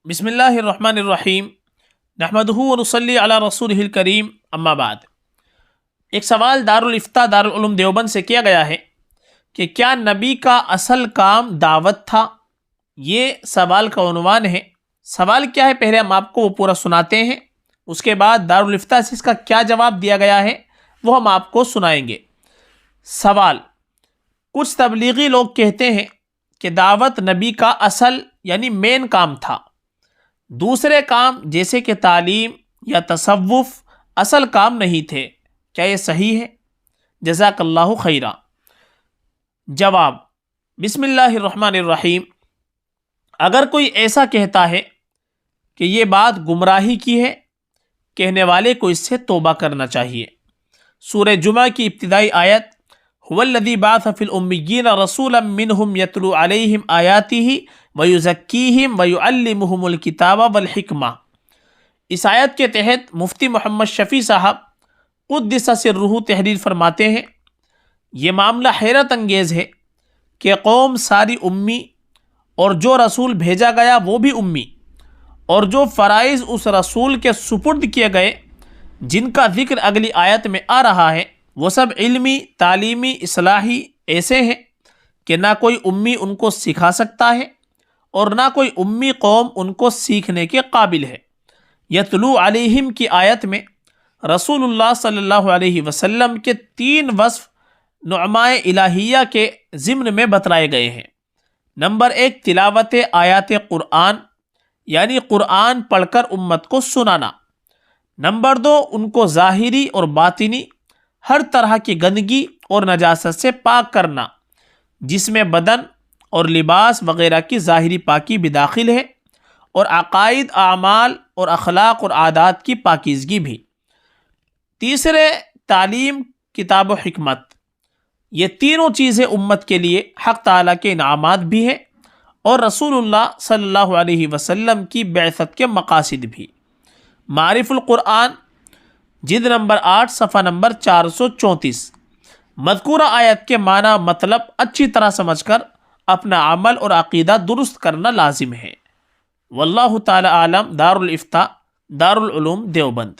بسم اللہ الرحمن الرحیم نحمدہ ونصلی علی رسولہ الکریم اما بعد۔ ایک سوال دارالفتاء دارالعلوم دیوبند سے کیا گیا ہے کہ کیا نبی کا اصل کام دعوت تھا؟ یہ سوال کا عنوان ہے۔ سوال کیا ہے پہلے ہم آپ کو وہ پورا سناتے ہیں، اس کے بعد دارالفتاء سے اس کا کیا جواب دیا گیا ہے وہ ہم آپ کو سنائیں گے۔ سوال: کچھ تبلیغی لوگ کہتے ہیں کہ دعوت نبی کا اصل یعنی مین کام تھا، دوسرے کام جیسے کہ تعلیم یا تصوف اصل کام نہیں تھے، کیا یہ صحیح ہے؟ جزاک اللہ خیرا۔ جواب: بسم اللہ الرحمن الرحیم۔ اگر کوئی ایسا کہتا ہے کہ یہ بات گمراہی کی ہے، کہنے والے کو اس سے توبہ کرنا چاہیے۔ سورہ جمعہ کی ابتدائی آیت هو الذی بعث فی الامیین رسولا منہم یتلو علیہم آیاتہ ویزکیہم ویعلمہم الکتاب والحکمہ، اس آیت کے تحت مفتی محمد شفیع صاحب قدس سرہ تحریر فرماتے ہیں، یہ معاملہ حیرت انگیز ہے کہ قوم ساری امی، اور جو رسول بھیجا گیا وہ بھی امی، اور جو فرائض اس رسول کے سپرد کیے گئے جن کا ذکر اگلی آیت میں آ رہا ہے، وہ سب علمی، تعلیمی، اصلاحی ایسے ہیں کہ نہ کوئی امی ان کو سکھا سکتا ہے اور نہ کوئی امی قوم ان کو سیکھنے کے قابل ہے۔ یتلو علیہم کی آیت میں رسول اللہ صلی اللہ علیہ وسلم کے 3 وصف نعمائے الہیہ کے ضمن میں بتلائے گئے ہیں۔ نمبر 1، تلاوت آیات قرآن، یعنی قرآن پڑھ کر امت کو سنانا۔ نمبر 2، ان کو ظاہری اور باطنی ہر طرح کی گندگی اور نجاست سے پاک کرنا، جس میں بدن اور لباس وغیرہ کی ظاہری پاکی بھی داخل ہے، اور عقائد، اعمال اور اخلاق اور عادات کی پاکیزگی بھی۔ تیسرے، تعلیم، کتاب و حکمت۔ یہ تینوں چیزیں امت کے لیے حق تعالیٰ کے انعامات بھی ہیں اور رسول اللہ صلی اللہ علیہ وسلم کی بعثت کے مقاصد بھی۔ معارف القرآن، جلد نمبر 8، صفحہ نمبر 434۔ مذکورہ آیت کے معنی مطلب اچھی طرح سمجھ کر اپنا عمل اور عقیدہ درست کرنا لازم ہے۔ واللہ تعالی عالم۔ دارالفتاء دارالعلوم دیوبند۔